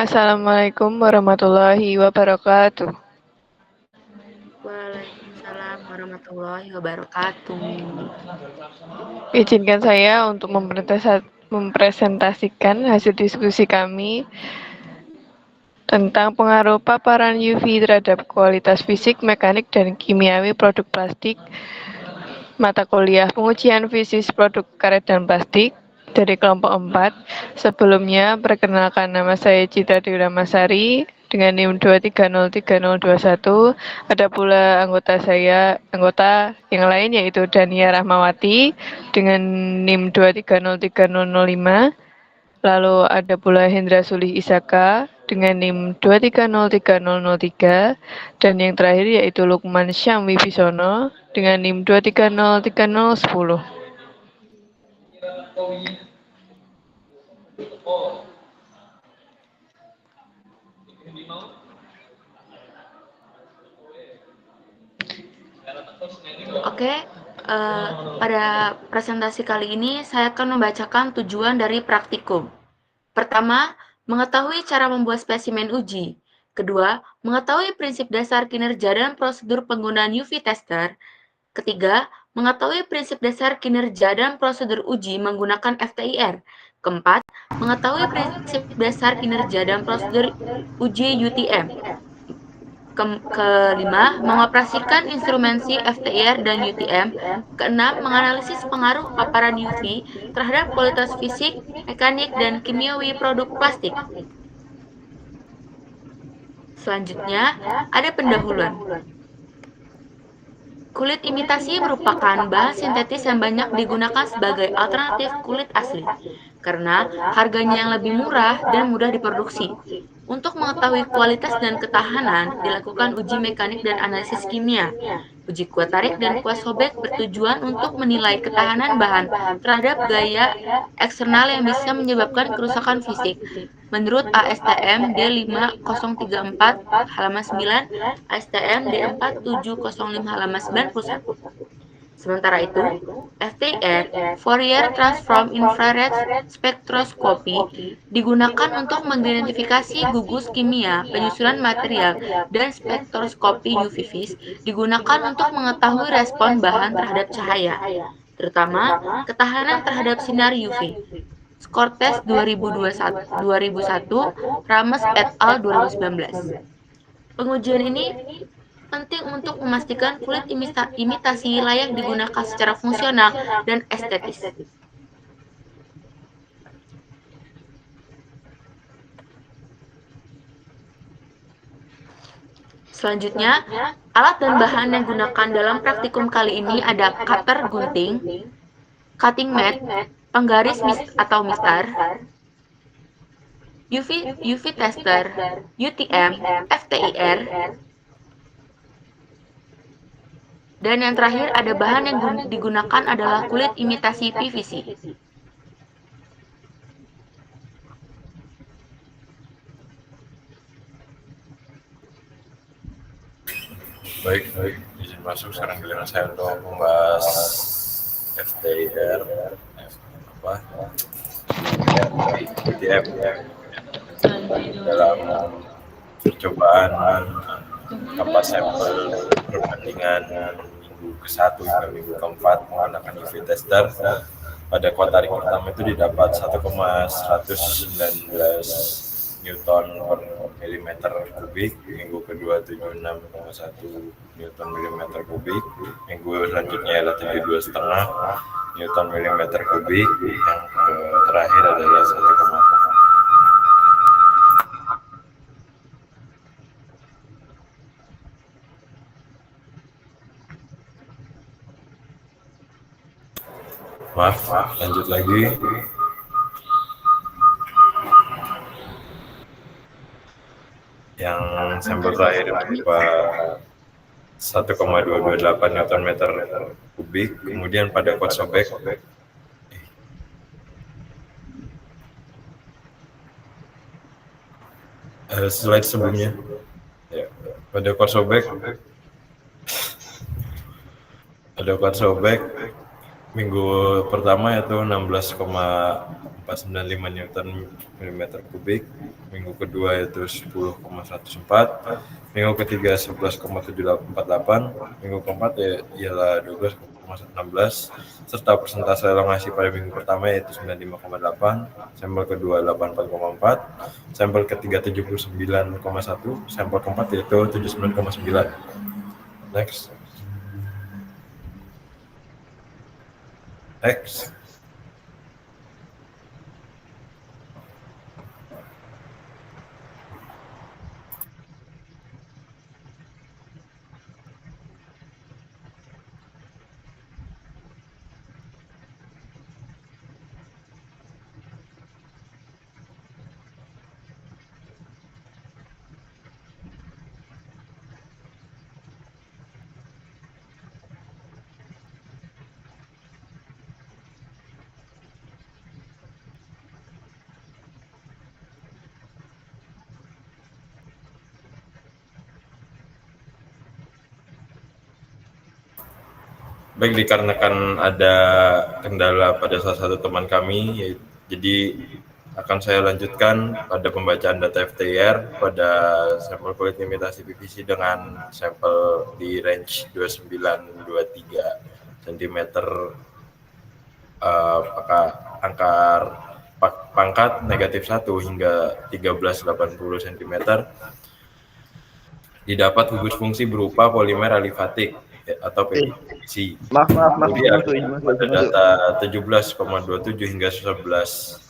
Assalamualaikum warahmatullahi wabarakatuh. Waalaikumsalam warahmatullahi wabarakatuh. Izinkan saya untuk mempresentasikan hasil diskusi kami tentang pengaruh paparan UV terhadap kualitas fisik, mekanik, dan kimiawi produk plastik. Mata kuliah pengujian fisis produk karet dan plastik dari kelompok 4. Sebelumnya, perkenalkan nama saya Citra Dewi Ramasari dengan NIM 2303021. Ada pula anggota yang lain yaitu Dania Rahmawati dengan NIM 2303005. Lalu ada pula Hendra Sulih Isaka dengan NIM 2303003 dan yang terakhir yaitu Lukman Syam Wibisono dengan NIM 2303010. Oke, pada presentasi kali ini saya akan membacakan tujuan dari praktikum. Pertama, mengetahui cara membuat spesimen uji. Kedua, mengetahui prinsip dasar kinerja dan prosedur penggunaan UV tester. Ketiga, mengetahui prinsip dasar kinerja dan prosedur uji menggunakan FTIR. Keempat, mengetahui prinsip dasar kinerja dan prosedur uji UTM. Kelima, mengoperasikan instrumensi FTIR dan UTM. Keenam, menganalisis pengaruh paparan UV terhadap kualitas fisik, mekanik, dan kimiawi produk plastik. Selanjutnya, ada pendahuluan. Kulit imitasi merupakan bahan sintetis yang banyak digunakan sebagai alternatif kulit asli, karena harganya yang lebih murah dan mudah diproduksi. Untuk mengetahui kualitas dan ketahanan, dilakukan uji mekanik dan analisis kimia. Uji kuat tarik dan kuat sobek bertujuan untuk menilai ketahanan bahan terhadap gaya eksternal yang bisa menyebabkan kerusakan fisik. Menurut ASTM D5034 halaman 9, ASTM D4705 halaman 91. Sementara itu, FTIR, Fourier Transform Infrared Spectroscopy, digunakan untuk mengidentifikasi gugus kimia, penyusunan material, dan spektroskopi UV vis digunakan untuk mengetahui respon bahan terhadap cahaya, terutama ketahanan terhadap sinar UV. Skortes 2001, Rames et al. 2019. Pengujian ini penting untuk memastikan kulit imitasi layak digunakan secara fungsional dan estetis. Selanjutnya, alat dan bahan yang digunakan dalam praktikum kali ini ada cutter gunting, cutting mat, penggaris atau mistar, UV tester, UTM, FTIR, dan yang terakhir ada bahan yang digunakan adalah kulit imitasi PVC. Baik, izin masuk sekarang giliran saya untuk membahas FTIR, UTM dalam percobaan kapas sampel perbandingan minggu ke-1 hingga minggu ke-4 menggunakan UV tester. Pada kuat tarik pertama itu didapat 1,119 Newton per milimeter kubik, minggu kedua 76,1 Newton milimeter kubik, minggu selanjutnya adalah 72,5 Newton milimeter kubik, yang terakhir adalah 1,4. Maaf, lanjut lagi. Yang sampel terakhir berupa 1,228 Newton meter kubik, kemudian pada kuat sobek slide sebelumnya ya, pada kuat sobek minggu pertama yaitu 16,4 495 Newton milimeter kubik, minggu kedua yaitu 10,104, minggu ketiga 11,748, minggu keempat ialah 12,16, serta persentase elongasi pada minggu pertama yaitu 95,8, sampel kedua 84,4, sampel ketiga 79,1, sampel keempat yaitu 79,9. Next. Baik, dikarenakan ada kendala pada salah satu teman kami, jadi akan saya lanjutkan pada pembacaan data FTIR pada sampel kulit imitasi PVC dengan sampel di range 2923 cm pangkat negatif 1 hingga 1380 cm. Didapat gugus fungsi berupa polimer alifatik atau PVC. Maaf. Kemudian pada data 17,27 hingga 1118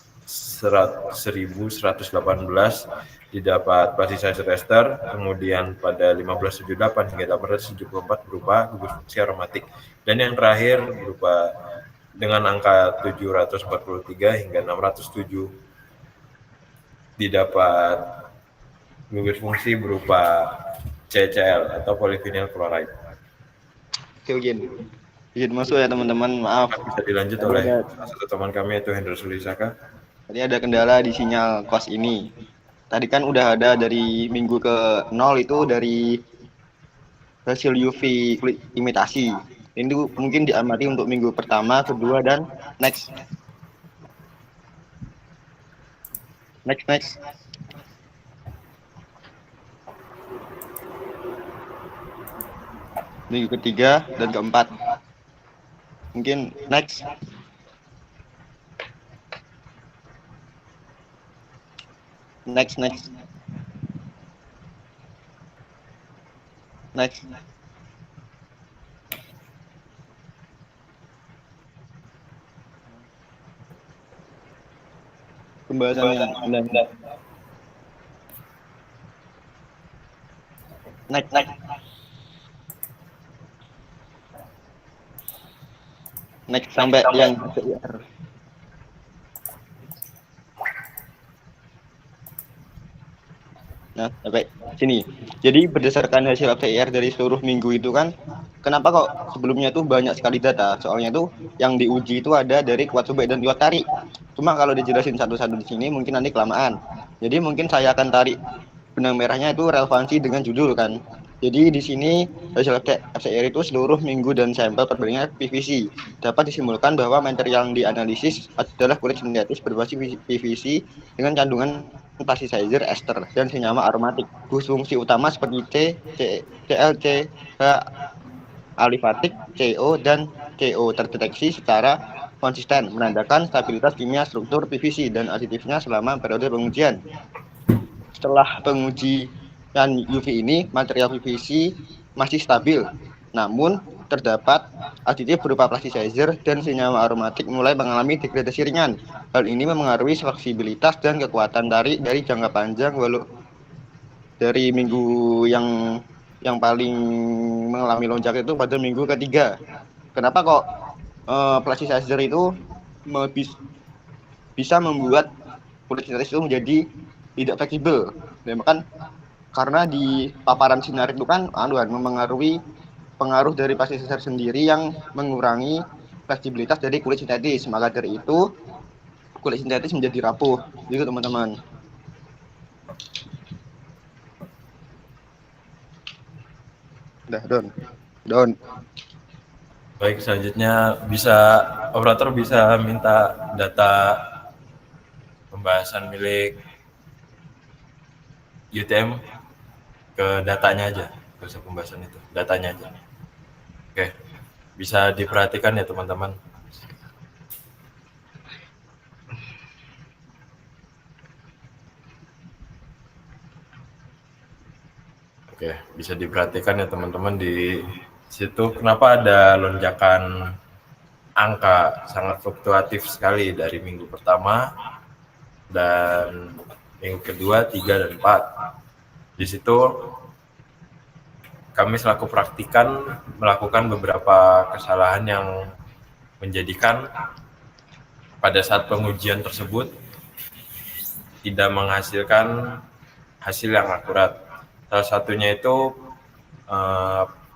didapat plasticizer ester, kemudian pada 1578 hingga 874 berupa gugus fungsi aromatik, dan yang terakhir berupa dengan angka 743 hingga 607 didapat gugus fungsi berupa CCl atau polyvinyl chloride. Oke, izin masuk ya teman-teman, maaf. Bisa dilanjut oleh satu teman kami yaitu Hendra Sulisaka. Tadi ada kendala di sinyal kos ini. Tadi kan udah ada dari minggu ke 0 itu dari hasil UV kulit imitasi. Ini mungkin diamati untuk minggu pertama, kedua, dan next. Minggu ketiga dan keempat. Mungkin next. Pembahasannya next sampai yang FTIR. Nah, sampai sini. Jadi berdasarkan hasil FTIR dari seluruh minggu itu kan, kenapa kok sebelumnya tuh banyak sekali data? Soalnya tuh yang diuji itu ada dari kuat subek dan kuat tarik. Cuma kalau dijelasin satu-satu di sini mungkin nanti kelamaan. Jadi mungkin saya akan tarik benang merahnya itu relevansi dengan judul kan. Jadi di sini hasil FTIR itu seluruh minggu dan sampel perbandingan PVC. Dapat disimpulkan bahwa material yang dianalisis adalah kulit sintetis berbasis PVC dengan kandungan plasticizer ester dan senyawa aromatik. Gugus fungsi utama seperti CL, CH, alifatik, CO, dan CO terdeteksi secara konsisten, menandakan stabilitas kimia struktur PVC dan aditifnya selama periode pengujian. Setelah pengujian UV ini, material PVC masih stabil, namun terdapat aditif berupa plasticizer dan senyawa aromatik mulai mengalami degradasi ringan. Hal ini mempengaruhi fleksibilitas dan kekuatan tarik dari jangka panjang, walau dari minggu yang paling mengalami lonjak itu pada minggu ketiga. Kenapa kok plasticizer itu bisa membuat kulit sintetis itu menjadi tidak fleksibel? Dan bahkan karena di paparan sinar itu kan mempengaruhi pengaruh dari plasticizer sendiri yang mengurangi fleksibilitas dari kulit sintetis. Maka dari itu kulit sintetis menjadi rapuh. Gitu teman-teman. Udah, Don. Baik, selanjutnya operator bisa minta data pembahasan milik UTM ke datanya aja, gak usah pembahasan itu, datanya aja. Oke, bisa diperhatikan ya teman-teman. Oke, bisa diperhatikan ya teman-teman di situ kenapa ada lonjakan angka sangat fluktuatif sekali dari minggu pertama dan minggu kedua, 3 dan 4. Di situ kami selaku praktikan melakukan beberapa kesalahan yang menjadikan pada saat pengujian tersebut tidak menghasilkan hasil yang akurat. Salah satunya itu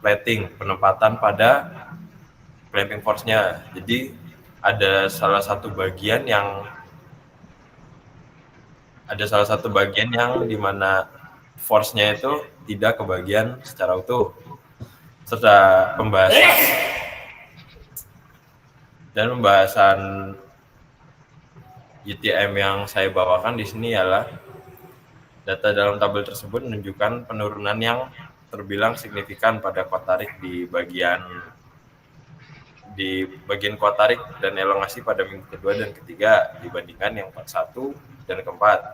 plating, penempatan pada clamping force-nya. Jadi ada salah satu bagian yang di mana force-nya itu tidak kebagian secara utuh. Serta pembahasan UTM yang saya bawakan di sini ialah data dalam tabel tersebut menunjukkan penurunan yang terbilang signifikan pada kuat tarik di bagian kuat tarik dan elongasi pada minggu kedua dan ketiga dibandingkan yang 41 dan keempat.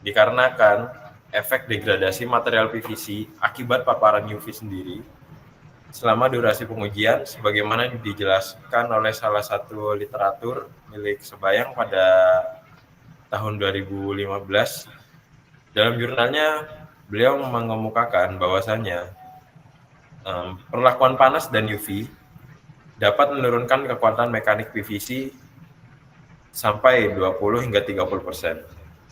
Dikarenakan efek degradasi material PVC akibat paparan UV sendiri selama durasi pengujian sebagaimana dijelaskan oleh salah satu literatur milik Sebayang pada tahun 2015. Dalam jurnalnya, beliau mengemukakan bahwasannya perlakuan panas dan UV dapat menurunkan kekuatan mekanik PVC sampai 20 hingga 30%.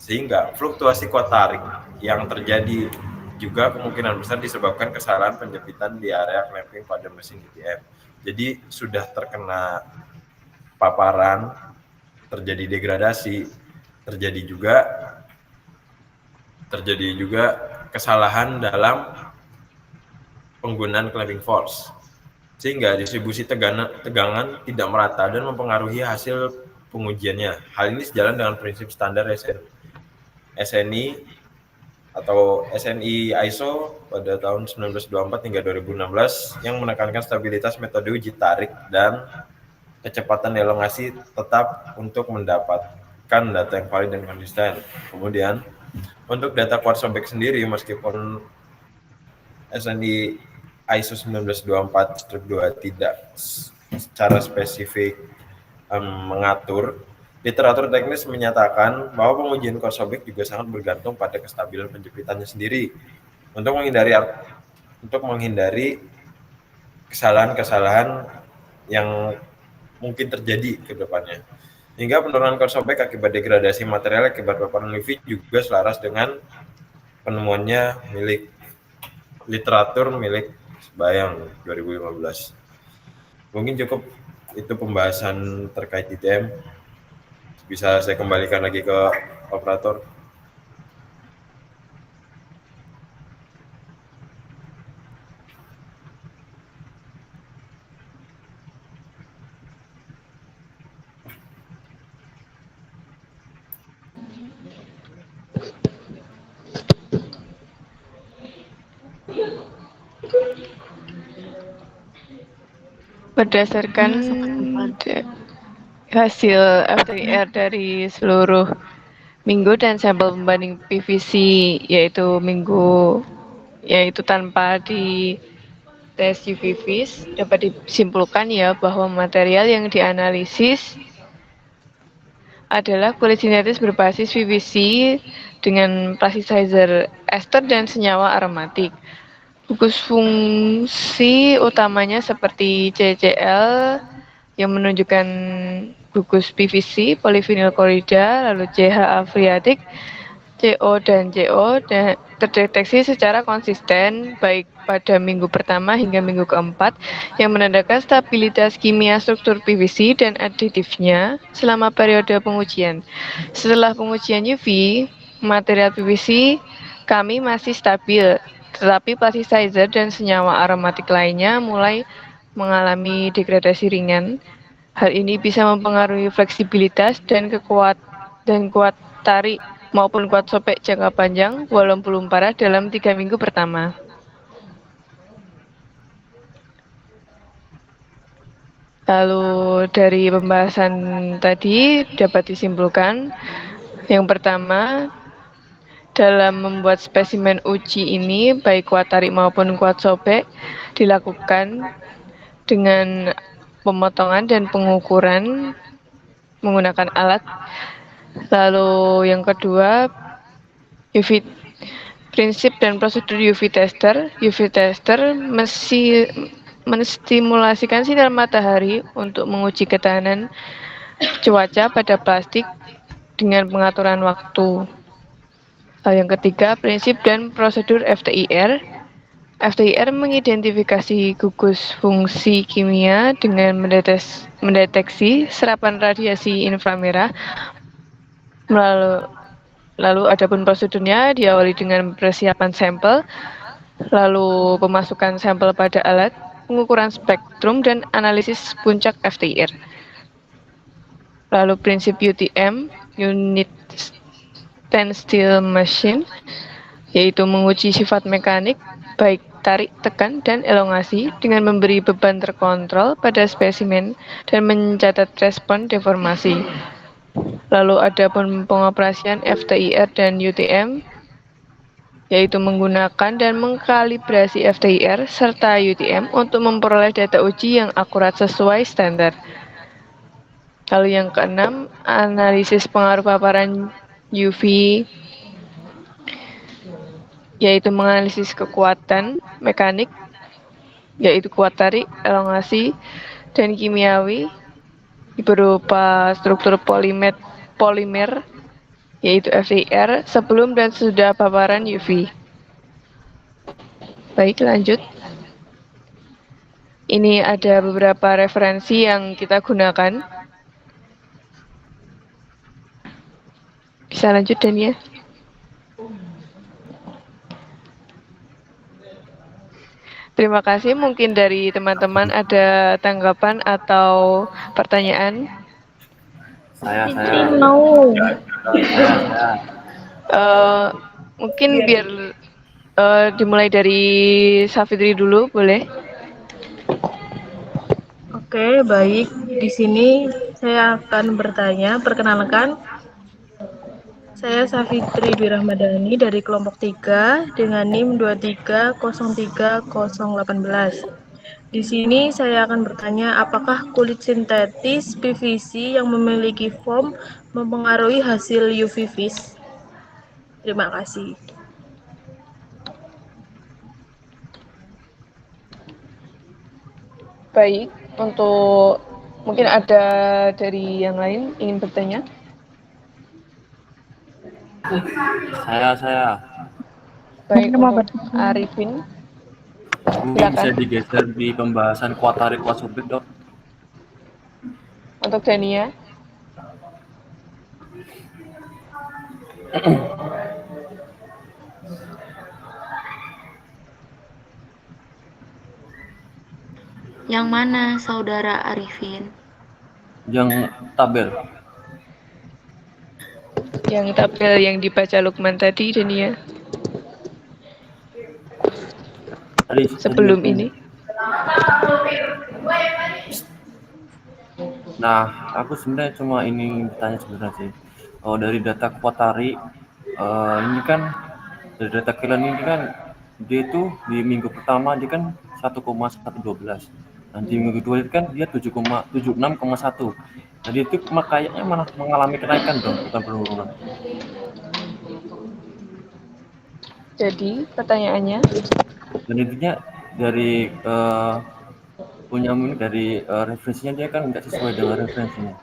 Sehingga fluktuasi kuat tarik yang terjadi juga kemungkinan besar disebabkan kesalahan penjepitan di area clamping pada mesin UTM. Jadi sudah terkena paparan, terjadi degradasi, terjadi juga kesalahan dalam penggunaan clamping force, sehingga distribusi tegangan tidak merata dan mempengaruhi hasil pengujiannya. Hal ini sejalan dengan prinsip standar SNI atau SNI ISO pada tahun 1924 hingga 2016 yang menekankan stabilitas metode uji tarik dan kecepatan elongasi tetap untuk mendapatkan data yang valid dan konsisten. Kemudian untuk data kuat sobek sendiri, meskipun SNI ISO 1924-2 tidak secara spesifik mengatur, literatur teknis menyatakan bahwa pengujian kuat sobek juga sangat bergantung pada kestabilan penjepitannya sendiri untuk menghindari kesalahan-kesalahan yang mungkin terjadi ke depannya. Hingga penurunan kuat sobek akibat degradasi material akibat paparan UV juga selaras dengan penemuannya milik literatur milik Sebayang 2015. Mungkin cukup itu pembahasan terkait UTM. Bisa saya kembalikan lagi ke operator. Berdasarkan hasil FTIR dari seluruh minggu dan sampel pembanding PVC yaitu tanpa di tes UV vis, dapat disimpulkan ya bahwa material yang dianalisis adalah kulit sintetis berbasis PVC dengan plasticizer ester dan senyawa aromatik. Gugus fungsi utamanya seperti CCl yang menunjukkan gugus PVC, polyvinyl klorida, lalu CHA phreatic, CO dan CO terdeteksi secara konsisten baik pada minggu pertama hingga minggu keempat yang menandakan stabilitas kimia struktur PVC dan aditifnya selama periode pengujian. Setelah pengujian UV, material PVC kami masih stabil, tetapi plasticizer dan senyawa aromatik lainnya mulai mengalami degradasi ringan. Hal ini bisa mempengaruhi fleksibilitas dan dan kuat tarik maupun kuat sobek jangka panjang walau belum parah dalam 3 minggu pertama. Lalu dari pembahasan tadi dapat disimpulkan, yang pertama, dalam membuat spesimen uji ini, baik kuat tarik maupun kuat sobek, dilakukan dengan pemotongan dan pengukuran menggunakan alat. Lalu yang kedua, UV prinsip dan prosedur UV tester. UV tester menstimulasikan sinar matahari untuk menguji ketahanan cuaca pada plastik dengan pengaturan waktu. Lalu yang ketiga, prinsip dan prosedur FTIR. FTIR mengidentifikasi gugus fungsi kimia dengan mendeteksi serapan radiasi inframerah. Lalu adapun prosedurnya diawali dengan persiapan sampel, lalu pemasukan sampel pada alat, pengukuran spektrum, dan analisis puncak FTIR. Lalu prinsip UTM, Unit Standstill Machine, yaitu menguji sifat mekanik, baik tarik, tekan, dan elongasi dengan memberi beban terkontrol pada spesimen dan mencatat respon deformasi. Lalu adapun pengoperasian FTIR dan UTM, yaitu menggunakan dan mengkalibrasi FTIR serta UTM untuk memperoleh data uji yang akurat sesuai standar. Lalu yang keenam, analisis pengaruh paparan UV, yaitu menganalisis kekuatan mekanik, yaitu kuat tarik, elongasi, dan kimiawi berupa struktur polimer, yaitu FTIR, sebelum dan sesudah paparan UV. Baik, lanjut. Ini ada beberapa referensi yang kita gunakan. Bisa lanjut, Dania. Terima kasih. Mungkin dari teman-teman ada tanggapan atau pertanyaan? Saya. Mungkin biar dimulai dari Safitri dulu, boleh? Oke, baik. Di sini saya akan bertanya. Perkenalkan, saya Safitri Dwi Rahmadani dari kelompok 3 dengan NIM 2303018. Di sini saya akan bertanya, apakah kulit sintetis PVC yang memiliki foam mempengaruhi hasil UV vis? Terima kasih. Baik, untuk mungkin ada dari yang lain ingin bertanya? Saya. Baik, untuk Arifin. Mungkin bisa digeser di pembahasan kuat tarik kuat sobek, Dok. Untuk Dania. Yang mana, Saudara Arifin? Yang tabel. Yang tabel yang dibaca Lukman tadi, Dania. Sebelum ini. Nah, aku sebenarnya cuma ini bertanya sebenarnya sih. Oh, dari data kuat tarik, ini kan dari data Kelen ini kan dia itu di minggu pertama dia kan 1,112. Nanti minggu kedua itu kan dia 76,1. Jadi itu kayaknya malah mengalami kenaikan dong, bukan penurunan. Jadi pertanyaannya? Dan intinya dari dari referensinya dia kan nggak sesuai dengan referensinya.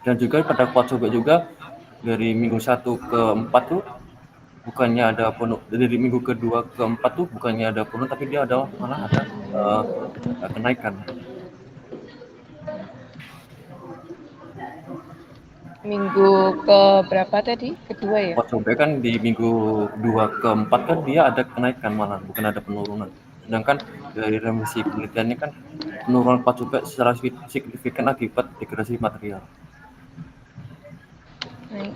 Dan juga pada kuat sobek juga dari minggu 1 ke 4 tuh bukannya ada penuh, dari minggu kedua ke 4 tuh bukannya ada penuh, tapi dia malah ada kenaikan. Minggu ke berapa tadi? Kedua ya? Kuat sobek kan di minggu 2 ke 4 kan dia ada kenaikan malah, bukan ada penurunan. Sedangkan dari remisi penelitiannya kan penurunan kuat sobek secara signifikan akibat degradasi material. Naik.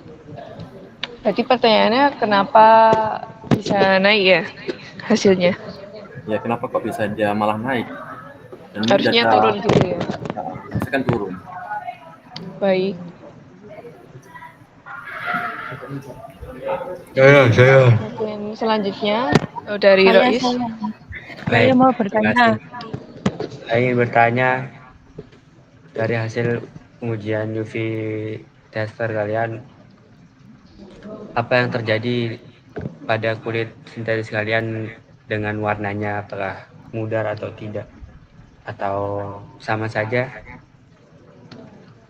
Berarti pertanyaannya kenapa bisa naik ya hasilnya? Ya kenapa kok bisa dia malah naik? Dan ini Harusnya data- turun gitu ya. harusnya kan turun. Baik. Saya. Mungkin selanjutnya dari Saya, Rois. saya Baik, mau terima bertanya. kasih. Saya ingin bertanya dari hasil pengujian UV tester kalian, apa yang terjadi pada kulit sintetis kalian dengan warnanya, apakah mudar atau tidak, atau sama saja?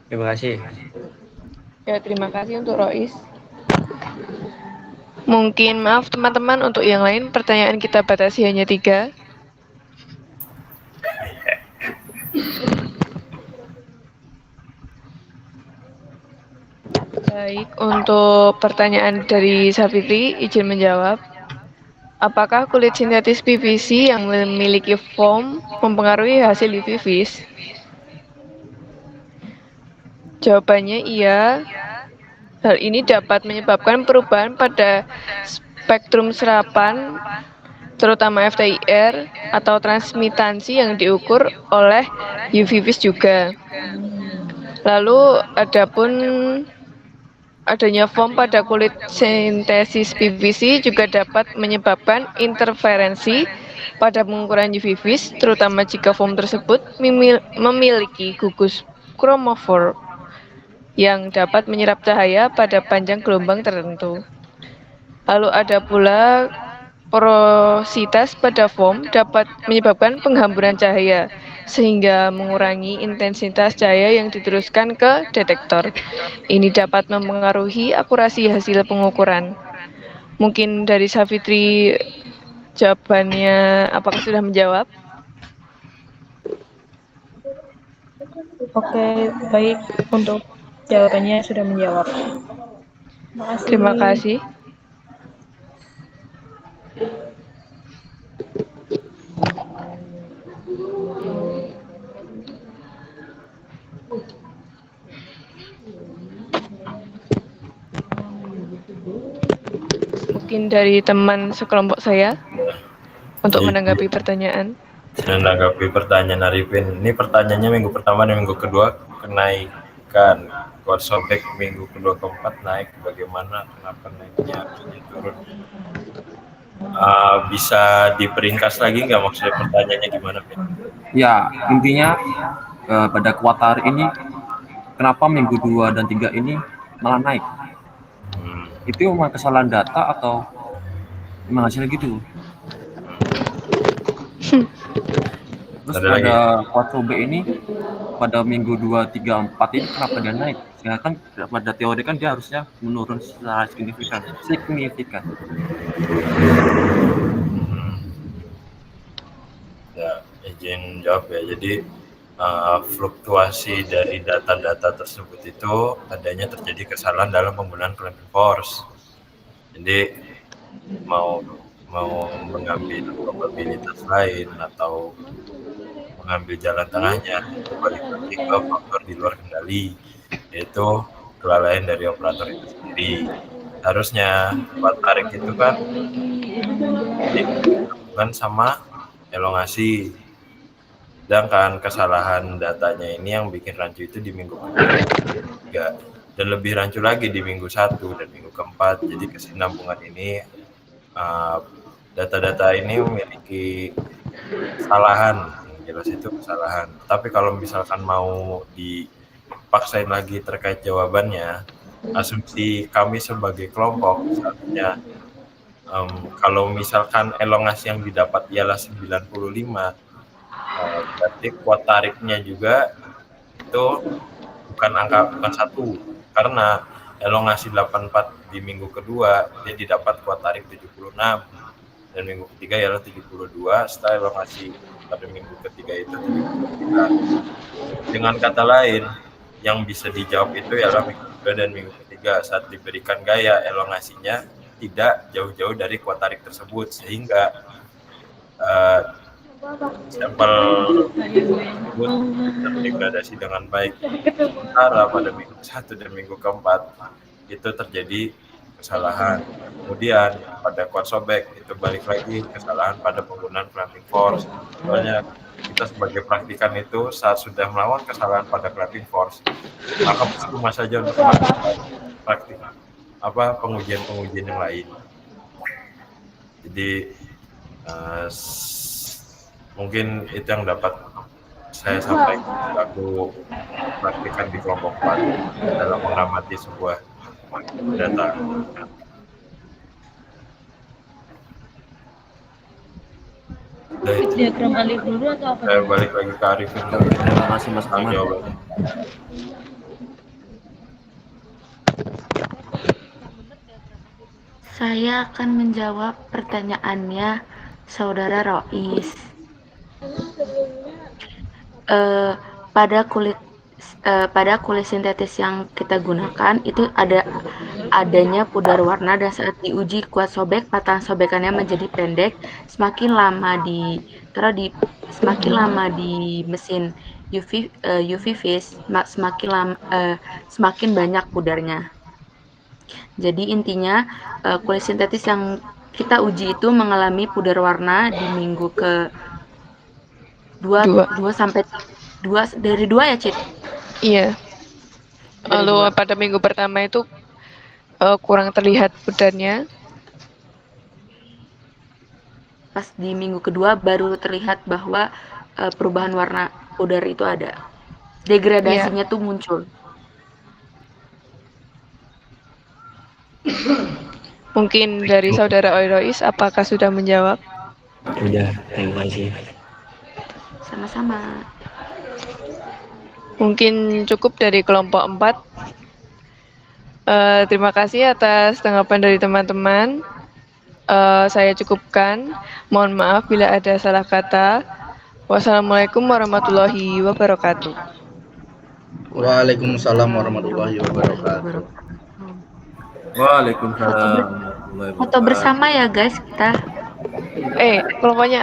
Terima kasih. Ya, terima kasih untuk Rois. Mungkin maaf teman-teman untuk yang lain pertanyaan kita batasi hanya 3. Baik, untuk pertanyaan dari Safitri, izin menjawab. Apakah kulit sintetis PVC yang memiliki foam mempengaruhi hasil UV vis? Jawabannya iya. Hal ini dapat menyebabkan perubahan pada spektrum serapan, terutama FTIR atau transmitansi yang diukur oleh UV vis juga. Lalu adanya foam pada kulit sintesis PVC juga dapat menyebabkan interferensi pada pengukuran UV vis, terutama jika foam tersebut memiliki gugus kromofor yang dapat menyerap cahaya pada panjang gelombang tertentu. Lalu ada pula porositas pada foam dapat menyebabkan penghamburan cahaya, sehingga mengurangi intensitas cahaya yang diteruskan ke detektor. Ini dapat mempengaruhi akurasi hasil pengukuran. Mungkin dari Safitri jawabannya apakah sudah menjawab? Oke, baik, untuk jawabannya sudah menjawab. Terima kasih. Mungkin dari teman sekelompok saya untuk menanggapi pertanyaan. Menanggapi pertanyaan Arifin, ini pertanyaannya minggu pertama dan minggu kedua kenaikan, kuat sobek minggu kedua keempat naik, bagaimana, kenapa naiknya, harusnya turun. Bisa diperingkas lagi nggak maksudnya pertanyaannya gimana, Vin? Ya, intinya pada kuartal ini kenapa minggu 2 dan 3 ini malah naik? Itu memang kesalahan data atau memang hasilnya gitu? Terus Ada lagi? pada kuartal B ini pada minggu 2, 3, 4 ini kenapa dia naik? Sedangkan pada teori kan dia harusnya menurun secara signifikan. Ya, izin jawab ya. Jadi fluktuasi dari data-data tersebut itu adanya terjadi kesalahan dalam penggunaan clamping force. Jadi mau mengambil probabilitas lain atau mengambil jalan tengahnya, itu balik lagi ke faktor di luar kendali, yaitu kelalaian dari operator itu sendiri. Harusnya kuat tarik itu kan dihubungkan sama elongasi. Sedangkan kesalahan datanya ini yang bikin rancu itu di minggu ketiga dan lebih rancu lagi di minggu 1 dan minggu keempat. Jadi kesinambungan ini data-data ini memiliki kesalahan, yang jelas itu kesalahan. Tapi kalau misalkan mau dipaksain lagi terkait jawabannya, asumsi kami sebagai kelompok misalnya kalau misalkan elongasi yang didapat ialah 95, berarti kuat tariknya juga itu bukan 1, karena elongasi 84 di minggu kedua dia didapat kuat tarik 76 dan minggu ketiga ialah 72, setelah elongasi pada minggu ketiga itu 73. Dengan kata lain, yang bisa dijawab itu ialah minggu kedua dan minggu ketiga saat diberikan gaya elongasinya tidak jauh-jauh dari kuat tarik tersebut, sehingga sampel tersebut terdegradasi dengan baik. Sementara pada minggu 1 dan minggu keempat itu terjadi kesalahan. Kemudian pada quad sobek itu balik lagi kesalahan pada penggunaan clamping force. Soalnya kita sebagai praktikan itu saat sudah melawan kesalahan pada clamping force, maka percuma saja untuk melakukan praktik pengujian-pengujian yang lain. Jadi mungkin itu yang dapat saya sampaikan aku praktikan di kelompok 4 dalam mengamati sebuah data. Diagram Alif dulu atau apa? Saya balik lagi ke Arifin. Terima kasih Mas Ahmad. Jawabannya. Saya akan menjawab pertanyaannya Saudara Rois. Pada kulit sintetis yang kita gunakan itu adanya pudar warna, dan saat diuji kuat sobek, patahan sobekannya menjadi pendek. Semakin lama di mesin UV vis, semakin banyak pudarnya. Jadi intinya kulit sintetis yang kita uji itu mengalami pudar warna di minggu ke 2 sampai 2 dari 2 ya, Cit? Iya. Lalu pada minggu pertama itu kurang terlihat pudarnya. Pas di minggu kedua baru terlihat bahwa perubahan warna pudar itu ada. Degradasinya tuh muncul. Mungkin dari Saudara Rois, apakah sudah menjawab? Udah, terima kasih. Sama-sama. Mungkin cukup dari kelompok 4. Terima kasih atas tanggapan dari teman-teman. Saya cukupkan. Mohon maaf bila ada salah kata. Wassalamualaikum warahmatullahi wabarakatuh. Waalaikumsalam warahmatullahi wabarakatuh. Waalaikumsalam warahmatullahi wabarakatuh. Foto bersama ya guys kita. Kelompoknya